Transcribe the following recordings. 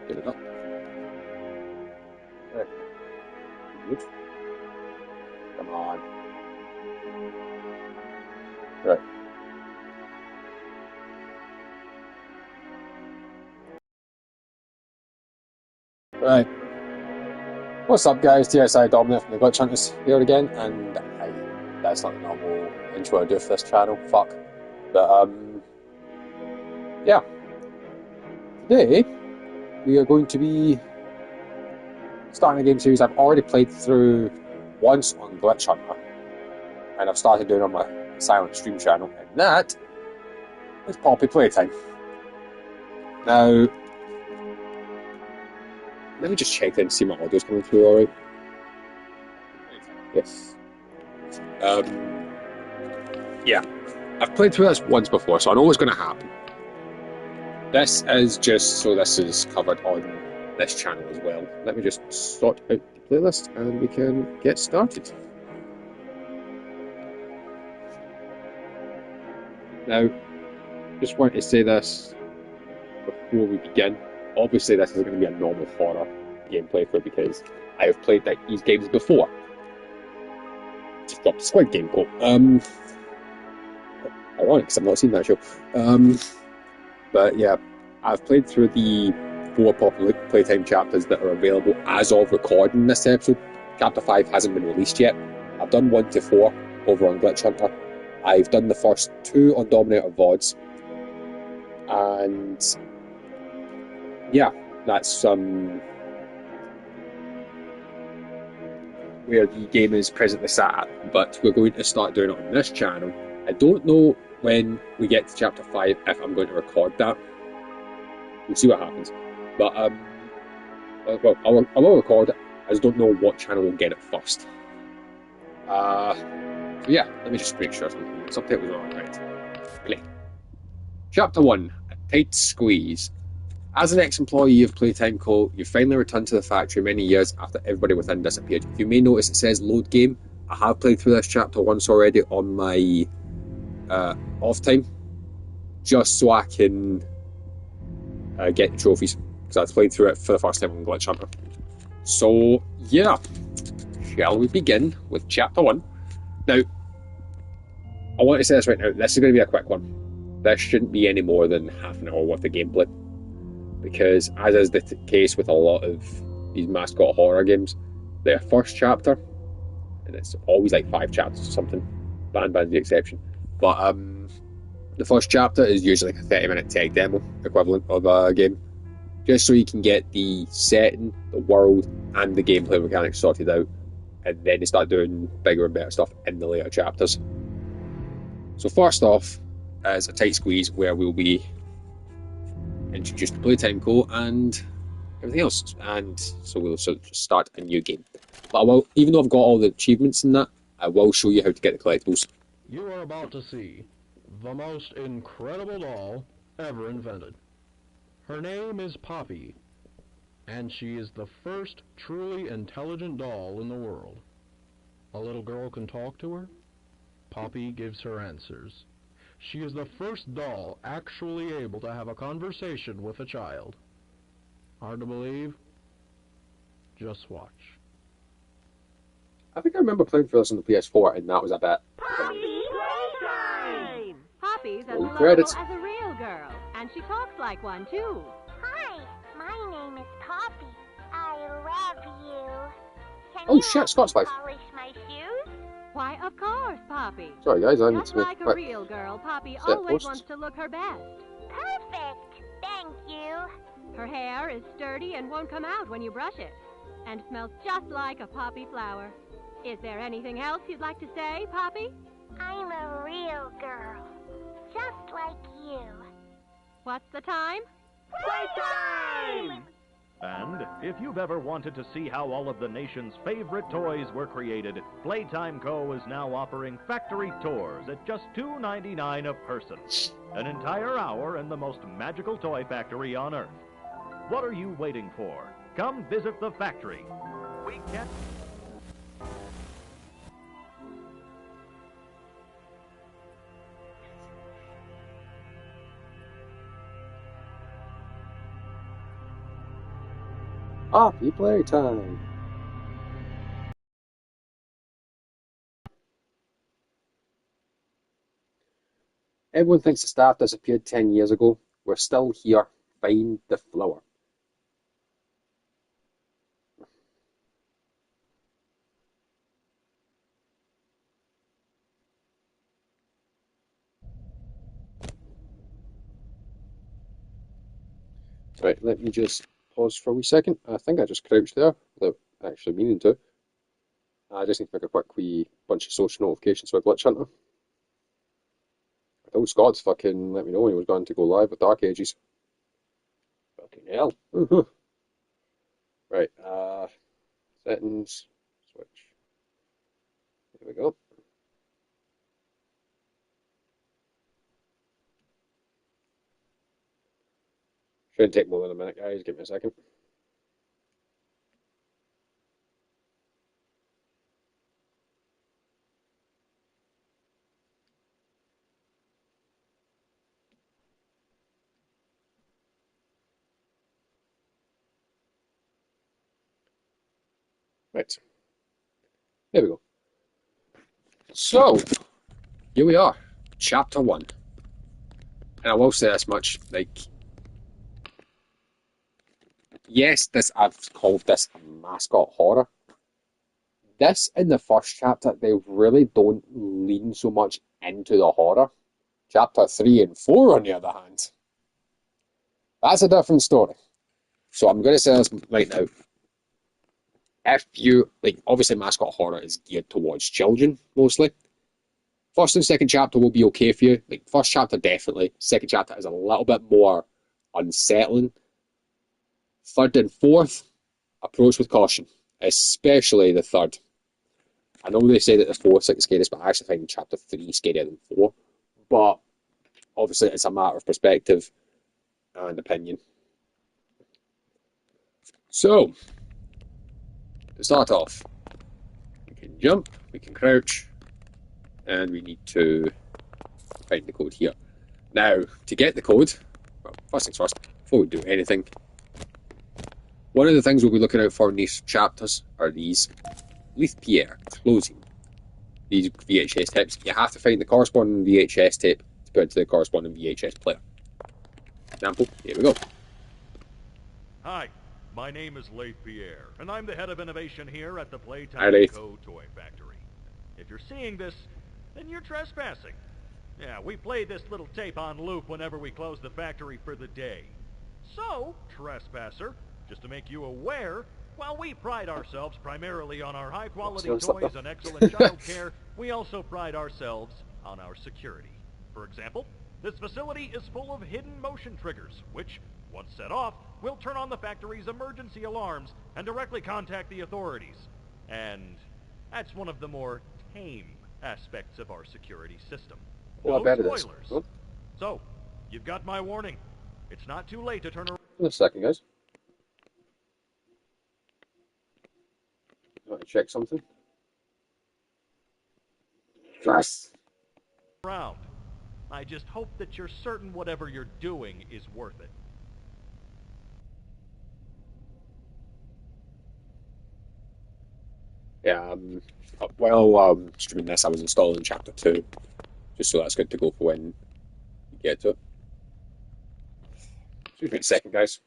Get it up. Right. Good. Come on. Right. Right. What's up, guys? TSI Dominic from the Glitch Hunters here again, and that's not the normal intro I do for this channel. Fuck. But yeah. Today we are going to be starting a game series I've already played through once on Glitch Hunter, and I've started doing on my silent stream channel, and that is Poppy Playtime. Now, let me just check in and see my audio's coming through alright. Yes. Yeah. I've played through this once before, so I know what's going to happen. This is just so this is covered on this channel as well. Let me just sort out the playlist and we can get started. Now, just want to say this before we begin. Obviously, this is going to be a normal horror gameplay for because I have played these games before. Just dropped Squid Game quote. Ironic, because I've not seen that show. But yeah, I've played through the 4 popular Playtime chapters that are available as of recording this episode. Chapter 5 hasn't been released yet. I've done 1 to 4 over on Glitch Hunter. I've done the first 2 on Dominator VODs. And yeah, that's where the game is presently sat at. But we're going to start doing it on this channel. I don't know when we get to chapter 5 if I'm going to record that. We'll see what happens. But well, I will record it. I just don't know what channel will get it first. So yeah, let me just make sure subtitles are alright. Play. Chapter 1, A Tight Squeeze. As an ex-employee of Playtime Co., you finally returned to the factory many years after everybody within disappeared. You may notice it says load game. I have played through this chapter once already on my off time, just so I can get the trophies, because I've played through it for the first time on Glitch Hunter. So yeah, shall we begin with chapter 1? Now, I want to say this right now, this is going to be a quick one. This shouldn't be any more than half an hour worth of gameplay, because as is the case with a lot of these mascot horror games, their first chapter, and it's always like 5 chapters or something, Ban's the exception, but the first chapter is usually like a 30-minute tech demo equivalent of a game, just so you can get the setting, the world, and the gameplay mechanics sorted out, and then you start doing bigger and better stuff in the later chapters. So first off is A Tight Squeeze, where we'll be introduced to Playtime Co. and everything else, and so we'll just start a new game. But I will, even though I've got all the achievements in that, I will show you how to get the collectibles. You are about to see the most incredible doll ever invented. Her name is Poppy, and she is the first truly intelligent doll in the world. A little girl can talk to her. Poppy gives her answers. She is the first doll actually able to have a conversation with a child. Hard to believe? Just watch. I think I remember playing for this on the PS4, and that was a bit. Poppy Playtime! Poppy's as Roll lovable credits. as a real girl, and she talks like one, too. Hi, my name is Poppy. I love you. Can Oh you shit, help Scott's me wife. polish my shoes? Why, of course, Poppy. Sorry guys, I need Just to make like a quick. real girl, Poppy set always posts. wants to look her best. Perfect. Thank you. Her hair is sturdy and won't come out when you brush it, and smells just like a poppy flower. Is there anything else you'd like to say, Poppy? I'm a real girl, just like you. What's the time? Playtime! And if you've ever wanted to see how all of the nation's favorite toys were created, Playtime Co. is now offering factory tours at just $2.99 a person. An entire hour in the most magical toy factory on Earth. What are you waiting for? Come visit the factory. We can't... Happy playtime! Everyone thinks the staff disappeared 10 years ago. We're still here. Find the flower. Right, let me just pause for a wee second. I think I just crouched there without actually meaning to. I just need to make a quick wee bunch of social notifications for a glitch hunter. I told Scott to fucking let me know when he was going to go live with Dark Ages. Fucking hell. Right, settings, switch. There we go. Shouldn't take more than a minute, guys. Give me a second. Right. There we go. So, here we are. Chapter 1. And I will say this much, like, yes, I've called this a mascot horror. This, in the first chapter, they really don't lean so much into the horror. Chapter 3 and 4, on the other hand, that's a different story. So I'm going to say this right now. If you, like, obviously mascot horror is geared towards children, mostly. First and second chapter will be okay for you. Like, first chapter, definitely. Second chapter is a little bit more unsettling. Third and fourth, approach with caution. Especially the third. I know they say that the fourth's like the scariest, but I actually find chapter 3 scarier than 4. But obviously, it's a matter of perspective and opinion. So, to start off, we can jump, we can crouch, and we need to find the code here. Now, to get the code, well, first things first, before we do anything, one of the things we'll be looking out for in these chapters are these Leith Pierre closing. These VHS tapes. You have to find the corresponding VHS tape to put into the corresponding VHS player. Example, here we go. Hi, my name is Leith Pierre, and I'm the head of innovation here at the Hi, Playtime Leith. Co. Toy Factory. If you're seeing this, then you're trespassing. Yeah, we play this little tape on loop whenever we close the factory for the day. So, trespasser, just to make you aware, while we pride ourselves primarily on our high-quality toys and excellent child care, we also pride ourselves on our security. For example, this facility is full of hidden motion triggers, which, once set off, will turn on the factory's emergency alarms and directly contact the authorities. And that's one of the more tame aspects of our security system. Well, I No bet it is. spoilers. Oh, So, you've got my warning. It's not too late to turn wait a second, guys. I want to check something. Yes! around. I just hope that you're certain whatever you're doing is worth it. Yeah, while streaming this, I was installing chapter 2, just so that's good to go for when you get to it. Excuse me a second, guys.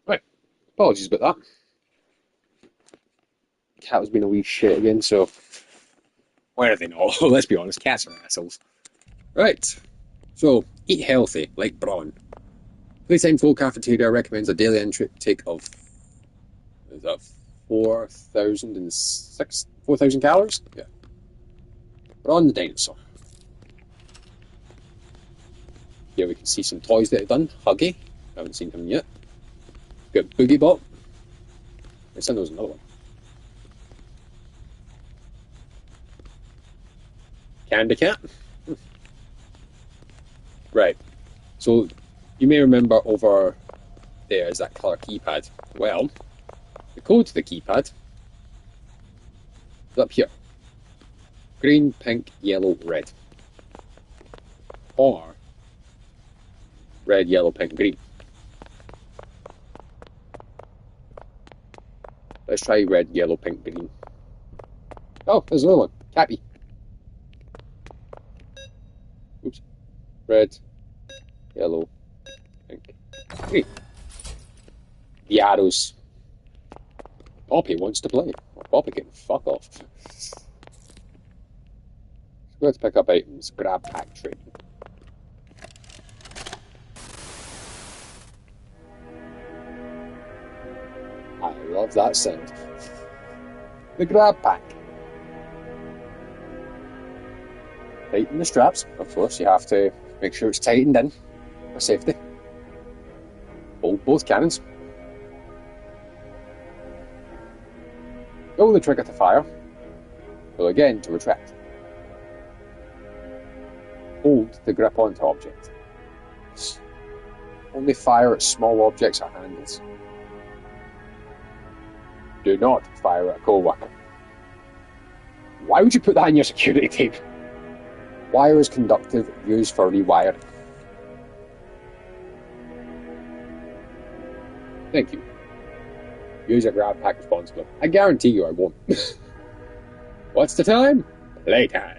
Right, apologies about that. Cat was being a wee shit again, so where are they not? Let's be honest, cats are assholes. Right, so eat healthy, like Braun. Playtime Full Cafeteria recommends a daily intake of, is that 4,000 calories? Yeah. Braun the dinosaur. Here we can see some toys that I've done. Huggy, haven't seen him yet. Got Boogie Bot. I said there was another one. Candy cat. Right. So you may remember over there is that colour keypad. Well, the code to the keypad is up here. Green, pink, yellow, red. Or red, yellow, pink, green. Let's try red, yellow, pink, green. Oh, there's another one. Cappy. Oops. Red, yellow, pink, green. The arrows. Poppy wants to play. Well, Poppy can fuck off. Let's pick up items. Grab pack trade. I love that sound. The grab pack. Tighten the straps. Of course, you have to make sure it's tightened in for safety. Hold both cannons. Pull the trigger to fire. Pull again to retract. Hold to grip onto object. Only fire at small objects or handles. Do not fire at a co-worker. Why would you put that in your security tape? Wire is conductive, used for rewiring. Thank you. Use your grab pack responsibly. I guarantee you I won't. What's the time? Playtime.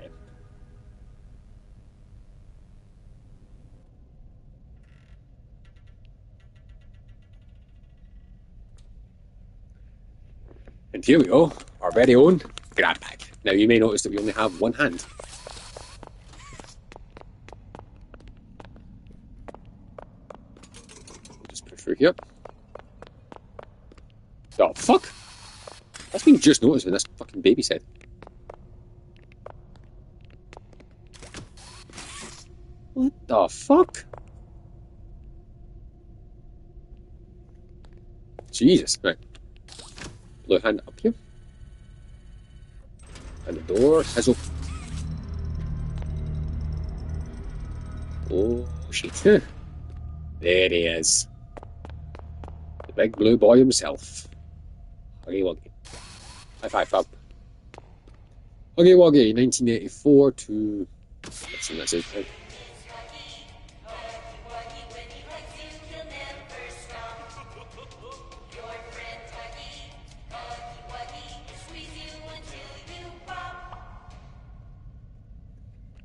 And here we go, our very own grab pack. Now you may notice that we only have one hand. Just push through here. Oh, fuck! That's been just noticed when this fucking baby said. What the fuck? Jesus, right. Blue hand up here. And the door has opened. Oh, shit. There he is. The big blue boy himself. Huggy Wuggy. High five, Fab. Huggy Wuggy, 1984 to... Let's see, that's it.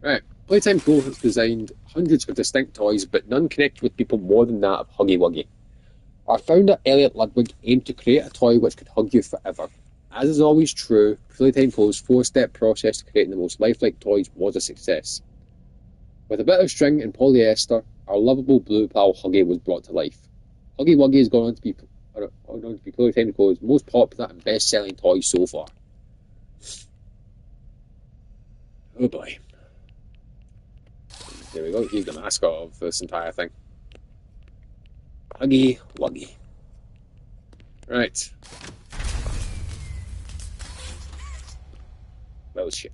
Right, Playtime Co. has designed hundreds of distinct toys, but none connect with people more than that of Huggy Wuggy. Our founder, Elliot Ludwig, aimed to create a toy which could hug you forever. As is always true, Playtime Co.'s four-step process to creating the most lifelike toys was a success. With a bit of string and polyester, our lovable blue pal Huggy was brought to life. Huggy Wuggy has gone on to be Playtime Co.'s most popular and best-selling toy so far. Oh boy. There we go, he's the mascot of this entire thing. Huggy Wuggy. Right. That was shit.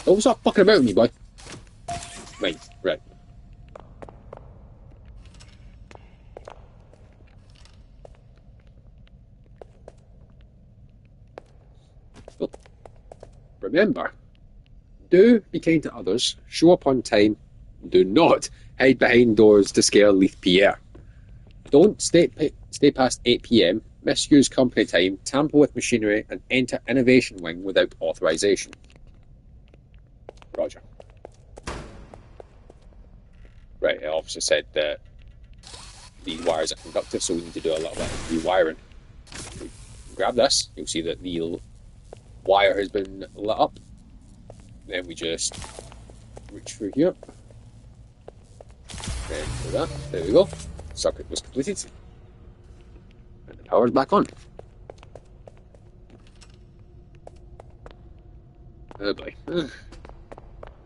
Don't stop fucking about with me, boy. Right. Oh. Remember, do be kind to others, show up on time, do not hide behind doors to scare Leith Pierre. Don't stay past 8 PM, misuse company time, tamper with machinery, and enter Innovation Wing without authorization. Roger. Right, it obviously said that these wires are conductive, so we need to do a little bit of rewiring. Grab this, you'll see that the wire has been lit up. Then we just reach through here. Then do that. There we go. Circuit was completed. And the power's back on. Oh boy.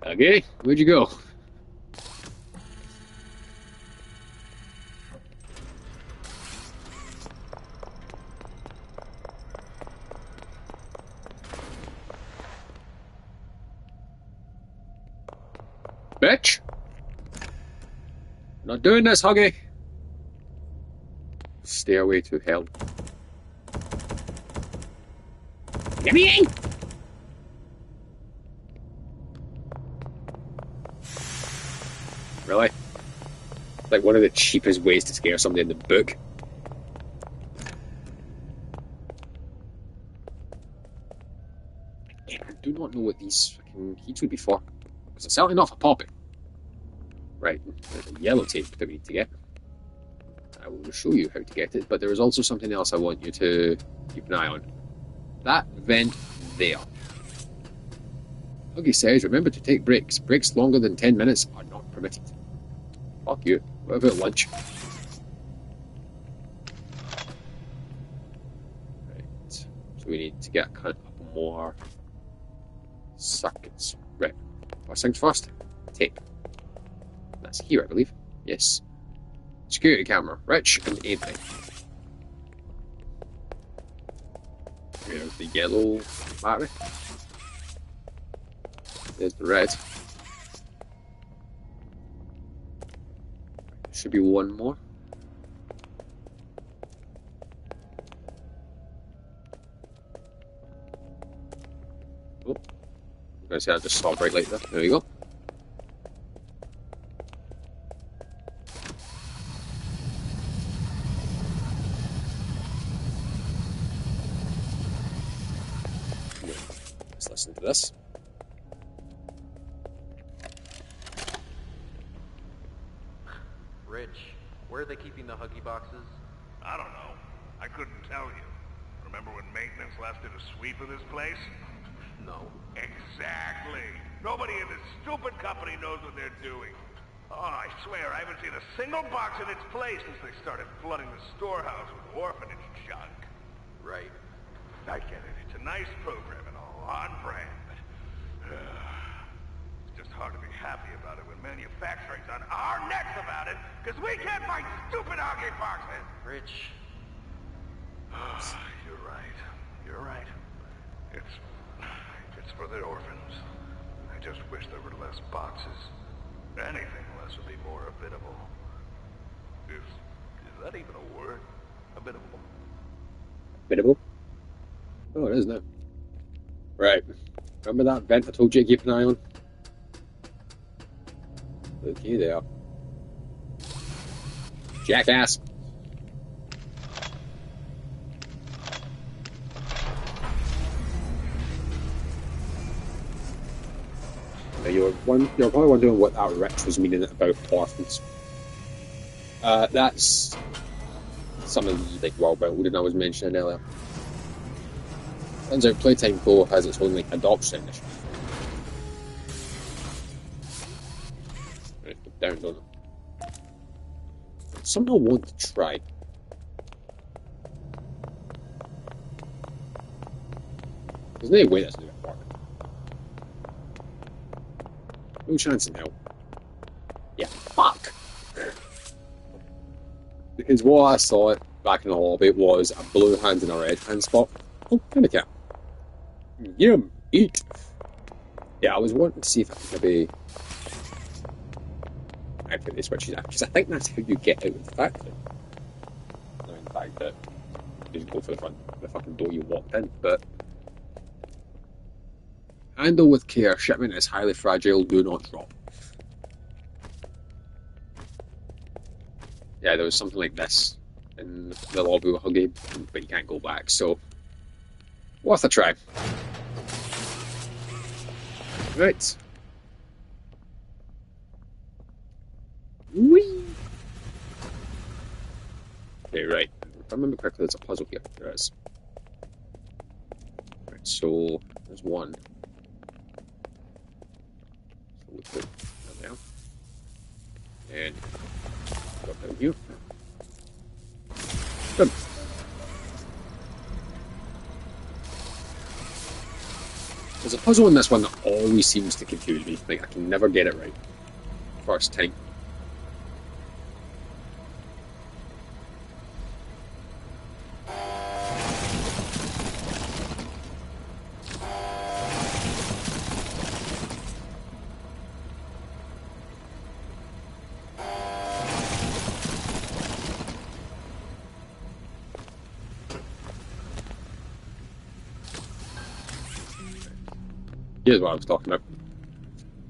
Okay, where'd you go? Bitch! Not doing this, Huggy! Stairway to hell. Get me in! Really? Like one of the cheapest ways to scare somebody in the book. Again, I do not know what these fucking keys would be for. Because it's certainly not for popping. Right, there's a yellow tape that we need to get. I will show you how to get it, but there is also something else I want you to keep an eye on. That vent there. Huggy says, remember to take breaks. Breaks longer than 10 minutes are not permitted. Fuck you. What about lunch? Right. So we need to get a couple more circuits. Right. First things first. Tape. That's here, I believe. Yes. Security camera. Rich and Avery. There's the yellow battery. There's the red. Should be one more. Oh, I'm gonna say I just saw a bright light there. There you go. Let's listen to this. Rich, where are they keeping the Huggy boxes? I don't know. I couldn't tell you. Remember when maintenance left did a sweep of this place? No. Exactly. Nobody in this stupid company knows what they're doing. Oh, I swear, I haven't seen a single box in its place since they started flooding the storehouse with orphanage junk. Right. I get it. It's a nice program and all, on brand, but... it's just hard to be happy about it when manufacturing's on our necks about it, because we can't find stupid Huggy boxes! Rich. You're right. You're right. It's for the orphans. I just wish there were less boxes. Anything less would be more habitable. Is that even a word? Habitable? Biddable? Oh, it is now. Right. Remember that vent I told you to keep an eye on? Looky there. Jackass! Now you're probably wondering what that Rich was meaning about orphans. That's some of the like world building I was mentioning earlier. Turns out Playtime Co has its own like adoption initiative. Right, go down, don't it? Something I want to try. There's no way that's going to work. No chance in hell. Yeah, fuck! Because what I saw it back in the lobby was a blue hand and a red hand spot. Oh, kinda cat. Yum! Eat! Yeah, I was wanting to see if I could maybe activate the switches out, because I think that's how you get out of the factory. No, in fact, that you just go for the fucking door you walked in, but handle with care, shipment is highly fragile, do not drop. Yeah, there was something like this in the lobby with Huggy, but you can't go back, so worth a try. Right. Whee! Okay, right. If I remember correctly, there's a puzzle here. There is. Right, so there's one. So we put that down. And go down here. Good. There's a puzzle in this one that always seems to confuse me. Like, I can never get it right. First time. Here's what I was talking about.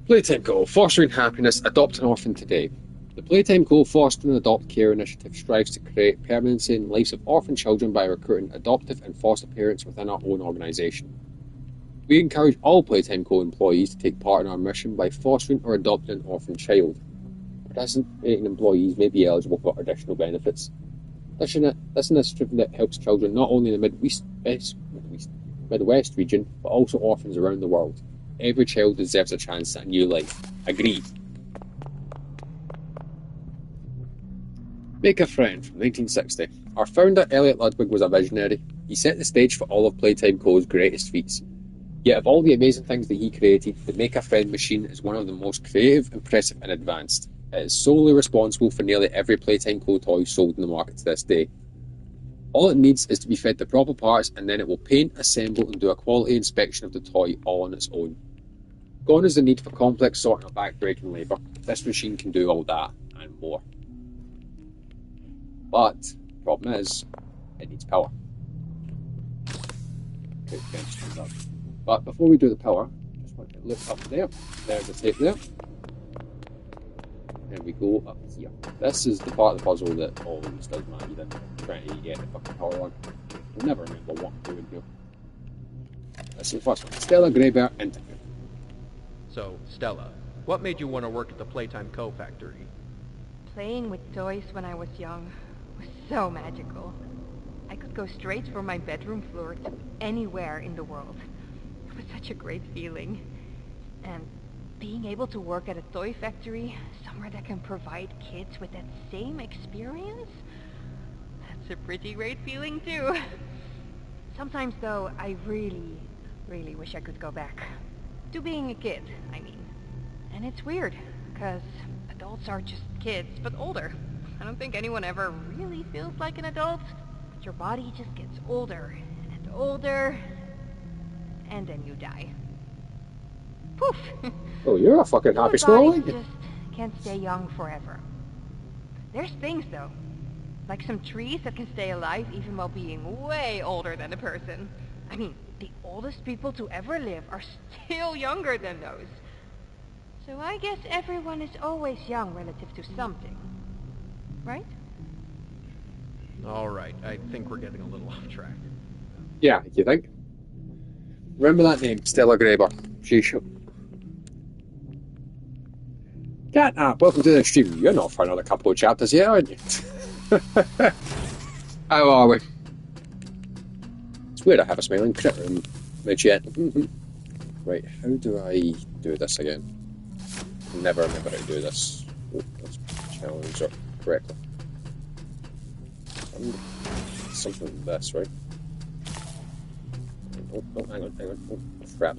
Playtime Co. Fostering happiness. Adopt an orphan today. The Playtime Co. Foster and Adopt Care initiative strives to create permanency in the lives of orphan children by recruiting adoptive and foster parents within our own organisation. We encourage all Playtime Co. employees to take part in our mission by fostering or adopting an orphan child. Participating employees may be eligible for additional benefits. This initiative that helps children not only in the Midwest region, but also orphans around the world. Every child deserves a chance at a new life. Agreed. Make a Friend from 1960. Our founder, Elliot Ludwig, was a visionary. He set the stage for all of Playtime Co.'s greatest feats. Yet of all the amazing things that he created, the Make a Friend machine is one of the most creative, impressive and advanced. It is solely responsible for nearly every Playtime Co. toy sold in the market to this day. All it needs is to be fed the proper parts, and then it will paint, assemble and do a quality inspection of the toy all on its own. Gone is the need for complex sorting or back-breaking labour. This machine can do all that and more. But the problem is, it needs power. Okay, but before we do the power, just want to look up there. There's the tape there. And we go up here. This is the part of the puzzle that always does my either trying to get the fucking power on. I'll never remember what I'm doing here. This is the first one. Stella Greybear interview. So, Stella, what made you want to work at the Playtime Co. factory? Playing with toys when I was young was so magical. I could go straight from my bedroom floor to anywhere in the world. It was such a great feeling. And being able to work at a toy factory, somewhere that can provide kids with that same experience, that's a pretty great feeling too. Sometimes though, I really wish I could go back. To being a kid, I mean. And it's weird, because adults are just kids, but older. I don't think anyone ever really feels like an adult, but your body just gets older and older, and then you die. Poof! Oh, you're a fucking happy squirrel, aren't you? Just can't stay young forever. There's things though, like some trees that can stay alive even while being way older than a person. I mean, the oldest people to ever live are still younger than those. So I guess everyone is always young relative to something. Right? Alright, I think we're getting a little off track. Yeah, you think? Remember that name, Stella Greybear. Catnap, welcome to the stream. You're not for another couple of chapters yet, aren't you? How are we? It's weird I have a smiling critter in my chat. Right, how do I do this again? Never remember how to do this. Oh, let's challenge it correctly. Something like this, right? Oh, hang on. Oh, crap.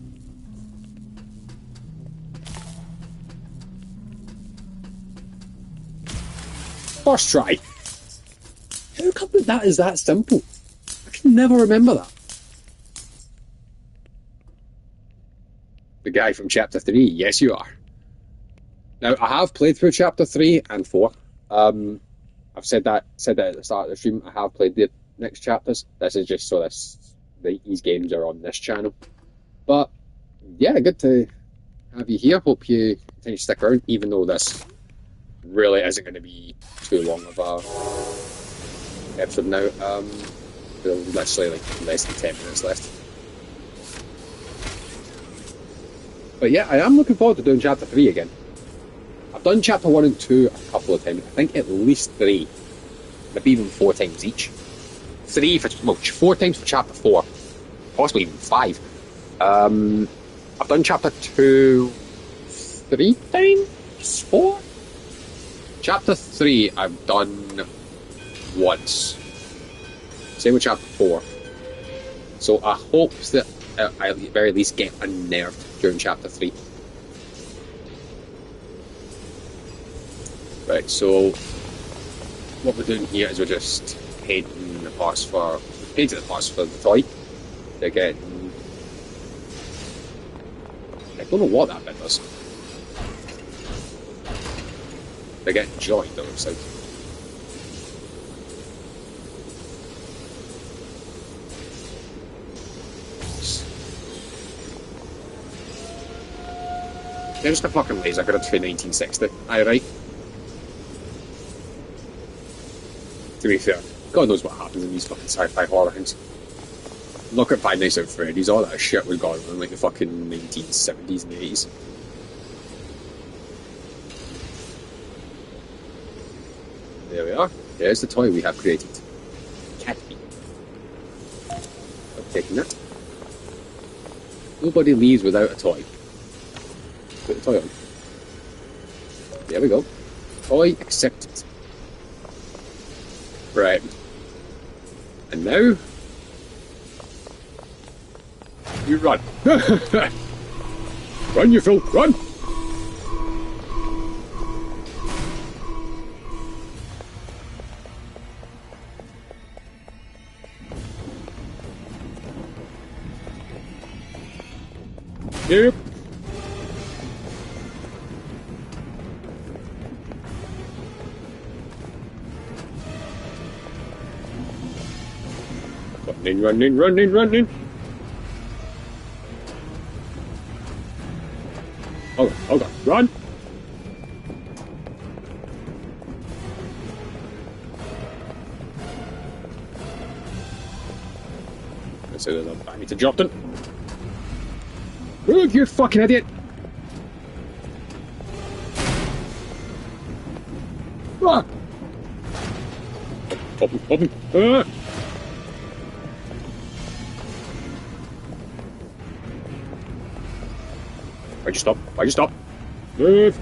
First try. How come that is that simple? I can never remember that. The guy from chapter 3, yes you are. Now I have played through chapter 3 and 4. I've said that at the start of the stream. I have played the next chapters. This is just so these games are on this channel. But yeah, good to have you here. Hope you continue to stick around, even though this really isn't going to be too long of a episode now. There's literally like less than 10 minutes left. But yeah, I am looking forward to doing chapter 3 again. I've done chapter 1 and 2 a couple of times. I think at least 3. Maybe even 4 times each. 4 times for chapter 4. Possibly even 5. I've done chapter 2 3 times? 4? Chapter 3 I've done once. Same with chapter 4. So I hope that I at the very least get unnerved during chapter 3. Right, so what we're doing here is we're just painting the parts for the toy. They're getting, I don't know what that bit does. They're getting joined, it looks like. There's the fucking laser grid for 1960. Aye, right. To be fair, God knows what happens in these fucking sci-fi horror things. Look at Five Nights at Freddy's, all that shit was going on in like the fucking 1970s and 80s. There we are. There's the toy we have created. Catbee. I'm taking that. Nobody leaves without a toy. Put the toy on. There we go. Toy accepted. Right. And now... you run. Run, you fool, run! Yep. Running, running, running, running. Oh god, run! So there's a... I need to jump then. Move, you fucking idiot! Ah! Open! Ah! Why'd you stop? Why'd you stop? Move!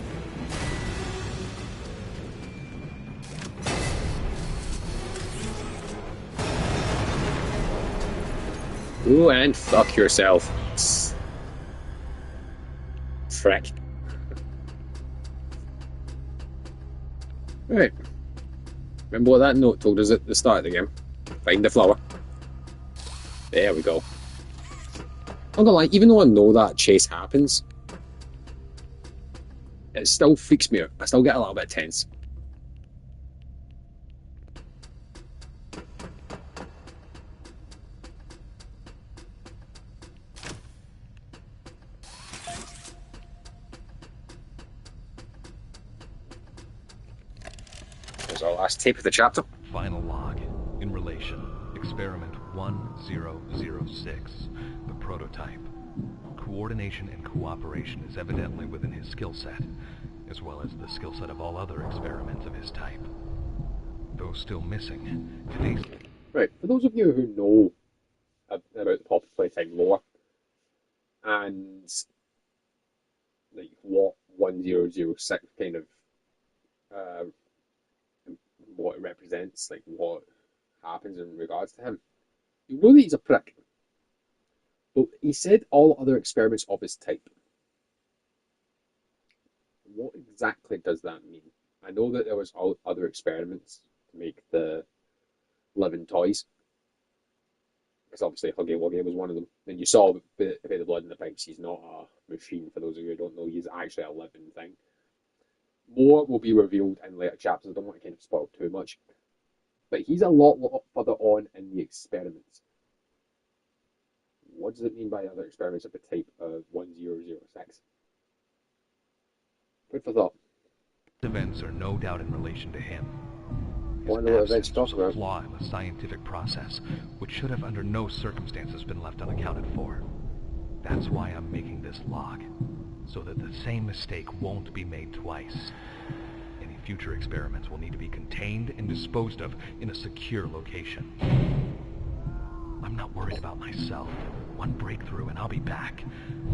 Ooh, and fuck yourself. Frick. Right. Remember what that note told us at the start of the game? Find the flower. There we go. I'm gonna lie, even though I know that chase happens, it still freaks me out. I still get a little bit tense. There's our last tape of the chapter. Final log. In relation. Experiment 1006. The prototype. Coordination and cooperation is evidently within his skill set, as well as the skill set of all other experiments of his type. Though still missing, today's... Right, for those of you who know about the Poppy Playtime lore, and like what 1006 kind of what it represents, like what happens in regards to him, you know that he's a prick. But he said all other experiments of his type. What exactly does that mean? I know that there was all other experiments to make the living toys, because obviously Huggy Wuggy was one of them. And you saw the blood in the pipes. He's not a machine. For those of you who don't know, he's actually a living thing. More will be revealed in later chapters. I don't want to kind of spoil too much, but he's a lot further on in the experiments. What does it mean by other experiments of the type of 1006? Food for thought. events are no doubt in relation to him. What are the events Absence was talking a about? flaw in the scientific process, which should have under no circumstances been left unaccounted for. That's why I'm making this log, so that the same mistake won't be made twice. Any future experiments will need to be contained and disposed of in a secure location. I'm not worried about myself. One breakthrough and I'll be back.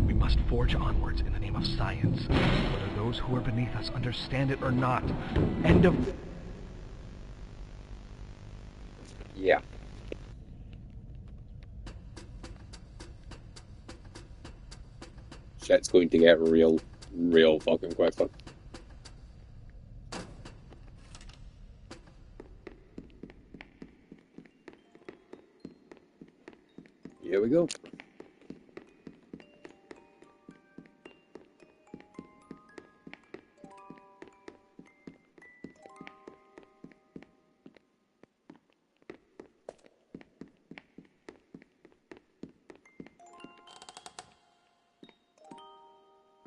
We must forge onwards in the name of science, whether those who are beneath us understand it or not. End of... Yeah. Shit's going to get real fucking quickly. Here we go.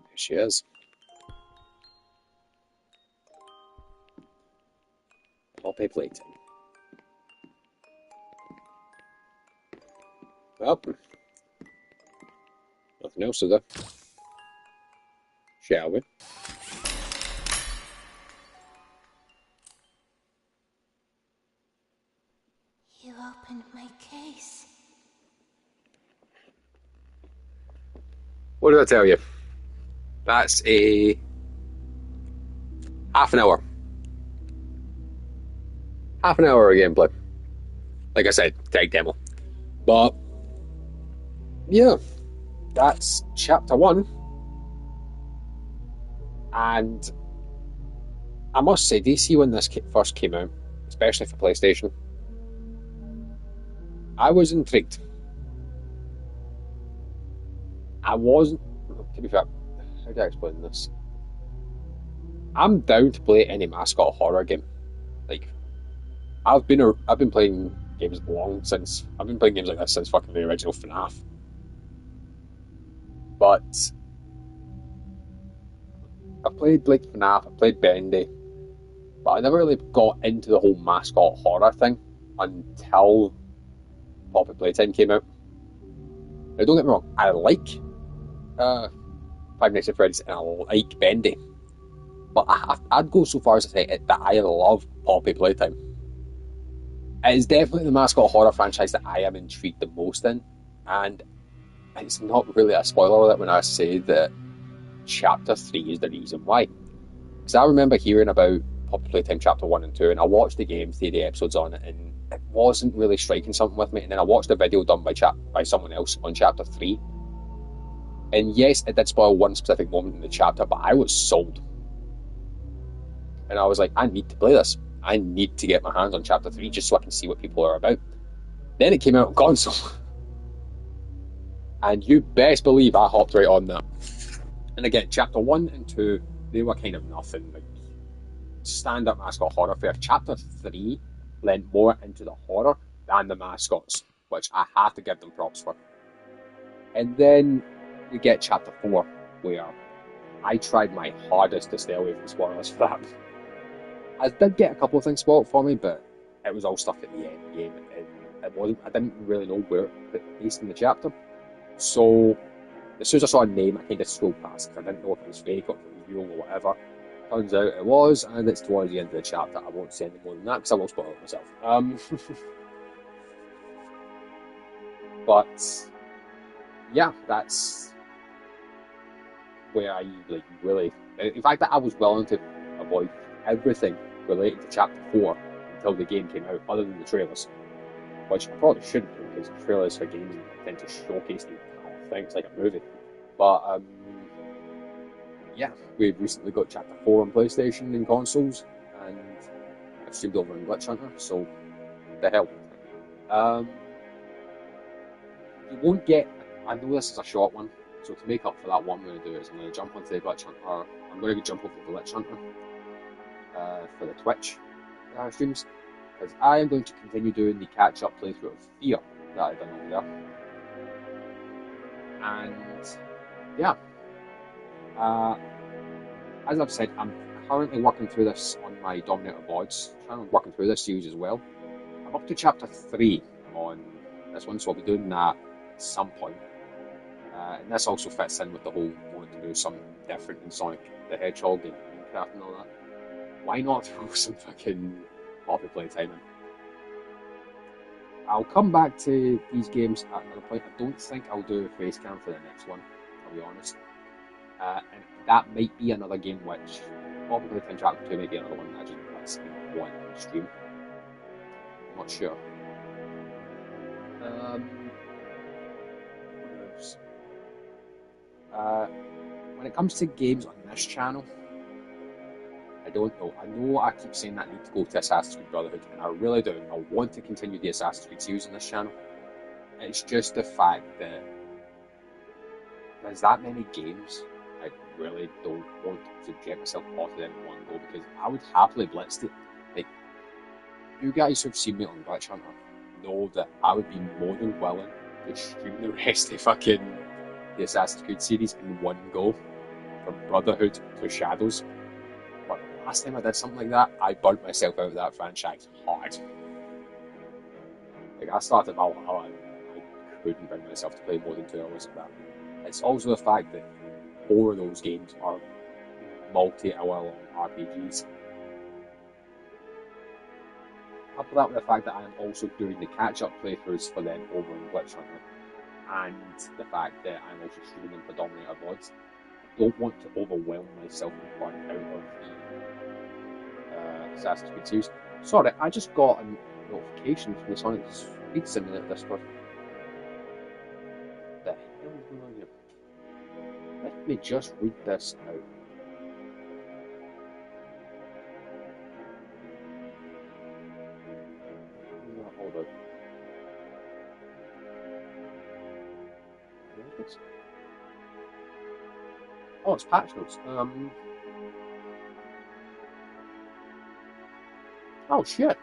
There she is. Poppy Playtime. Well, nothing else is there. Shall we? You opened my case. What did I tell you? That's a half an hour. Half an hour of gameplay. Like I said, tech demo. But, yeah, that's chapter 1. And I must say, DC, when this first came out, especially for PlayStation, I was intrigued. I wasn't, to be fair, how do I explain this? I'm down to play any mascot horror game. Like, I've been playing games I've been playing games like this since fucking the original FNAF. But I've played like FNAF, I've played Bendy, but I never really got into the whole mascot horror thing until Poppy Playtime came out. Now, don't get me wrong, I like Five Nights at Freddy's and I like Bendy, but I'd go so far as to say that I love Poppy Playtime. It is definitely the mascot horror franchise that I am intrigued the most in, and it's not really a spoiler alert when I say that Chapter 3 is the reason why. Because I remember hearing about Poppy Playtime Chapter 1 and 2, and I watched the game, theory episodes on it, and it wasn't really striking something with me. And then I watched a video done by someone else on Chapter 3. And yes, it did spoil one specific moment in the chapter, but I was sold. And I was like, I need to play this. I need to get my hands on Chapter 3 just so I can see what people are about. Then it came out on console. And you best believe I hopped right on that. And again, Chapter 1 and 2, they were kind of nothing. Like, stand-up mascot horror fare. Chapter 3 lent more into the horror than the mascots, which I have to give them props for. And then we get Chapter 4, where I tried my hardest to stay away from spoilers for that. I did get a couple of things spoiled for me, but it was all stuff at the end game, and I didn't really know where to put the pace in the chapter. So as soon as I saw a name, I kind of scrolled past it. I didn't know if it was fake or if it was real or whatever. Turns out it was, and it's towards the end of the chapter. I won't say any more than that because I will spoil it myself. But yeah, that's where I like really. In fact, I was willing to avoid everything related to Chapter 4 until the game came out, other than the trailers, which I probably shouldn't do because trailers for games tend to showcase the entire thing. It's like a movie. But yeah, we recently got Chapter 4 on PlayStation and consoles, and I've streamed over on Glitch Hunter, so the hell. You won't get. I know this is a short one, so to make up for that, what I'm going to do is I'm going to jump onto the Glitch Hunter. I'm going to jump over to the Glitch Hunter for the Twitch streams, because I am going to continue doing the catch-up playthrough of Fear that I've done over there. And yeah, as I've said, I'm currently working through this on my Dominator VODs channel, working through this series as well. I'm up to Chapter 3 on this one, so I'll be doing that at some point. And this also fits in with the whole wanting to do something different in Sonic the Hedgehog and Minecraft and all that. Why not throw some fucking Poppy Playtime in? I'll come back to these games at another point. I don't think I'll do a face cam for the next one, I'll be honest. And that might be another game which Poppy Playtime Chapter 2 might be another one that I just let's one stream. I'm not sure. What else? When it comes to games on this channel, I don't know. I know I keep saying that I need to go to Assassin's Creed Brotherhood, and I really do. I want to continue the Assassin's Creed series on this channel. It's just the fact that there's that many games I really don't want to get myself off of them in one go, because I would happily blitz it. Like, you guys who've seen me on Glitch Hunter know that I would be more than willing to stream the rest of fucking the Assassin's Creed series in one go, from Brotherhood to Shadows. But last time I did something like that, I burnt myself out of that franchise hard. Like, I started Valhalla and I couldn't bring myself to play more than 2 hours of that. It's also the fact that 4 of those games are multi-hour long RPGs. Couple that with the fact that I am also doing the catch-up playthroughs for them over in Glitch Hunter, and the fact that I'm also streaming them for Dominator VODs. I don't want to overwhelm myself and burn out of the Assassin's Creed series. Sorry, I just got a notification from the Sonic Speed Simulator Discord. What the hell is going on here? Let me just read this out. Hold up. Oh, it's patch notes. Oh shit.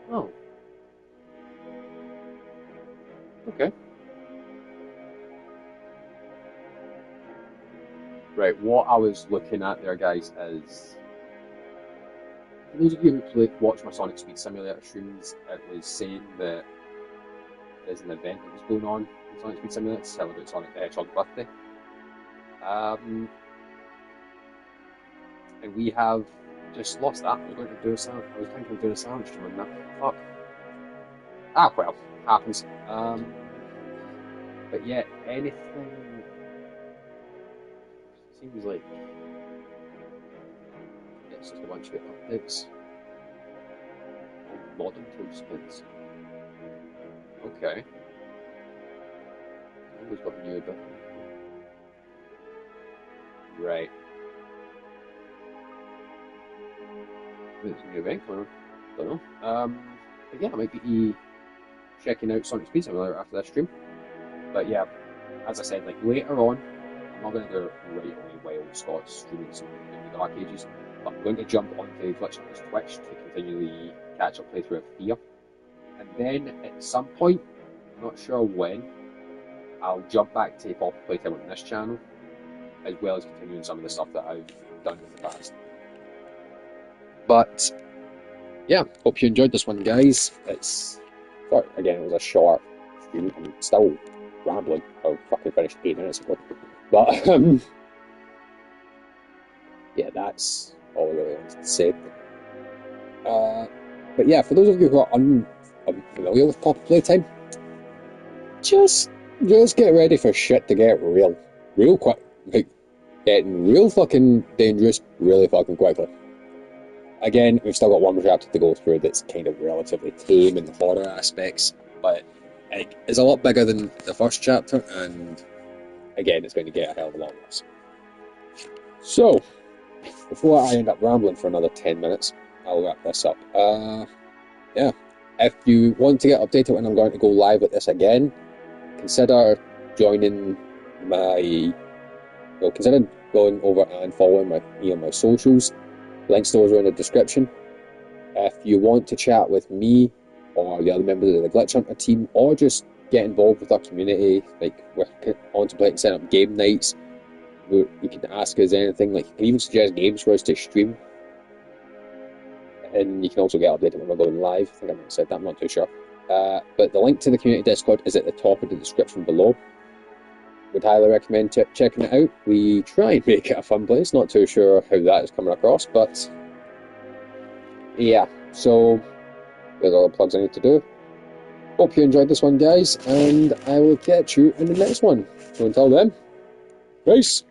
Oh. Okay. Right, what I was looking at there, guys, is for those of you who watch my Sonic Speed Simulator streams, it was saying that there's an event that was going on in Sonic Speed Simulator to celebrate Sonic the Hedgehog's birthday. And we have just lost that. We're going to do a sound. I was thinking of doing a sound stream on that. Fuck. Ah, well, happens. But yeah, anything seems like it's just a bunch of updates. Oh, modern tool skins. Okay. Always got new ability. Right. There's a new event coming on. Don't know. But yeah, I might be checking out Sonic Speed Simulator after this stream. But yeah, as I said, like later on, I'm not going to do it right away while Scott's streaming some in the Dark Ages, but I'm going to jump onto Glitch Hunter's Twitch to continue the catch-up playthrough of Fear. And then at some point, I'm not sure when, I'll jump back to Pop Playtime on this channel, as well as continuing some of the stuff that I've done in the past. But yeah, hope you enjoyed this one, guys. Again, it was a short stream. I'm still rambling. I fucking finished 8 minutes ago. But yeah, that's all I really wanted to say. But yeah, for those of you who are unfamiliar with Pop Playtime, just get ready for shit to get real quick, like getting real fucking dangerous, really fucking quickly. Again, we've still got one more chapter to go through that's kind of relatively tame in the horror aspects, but it is a lot bigger than the first chapter, and again, it's going to get a hell of a lot worse. So, before I end up rambling for another 10 minutes, I'll wrap this up. Yeah, if you want to get updated when I'm going to go live with this again, consider joining consider going over and following me on my socials. Links to those are in the description. If you want to chat with me or the other members of the Glitch Hunter team, or just get involved with our community, like we're contemplating setting up game nights, you can ask us anything, like you can even suggest games for us to stream, and you can also get updated when we're going live. I think I might have said that, I'm not too sure. But the link to the community Discord is at the top of the description below. Would highly recommend checking it out. We try and make it a fun place, not too sure how that is coming across, but yeah, so there's all the plugs I need to do. Hope you enjoyed this one, guys, and I will catch you in the next one. So until then, peace!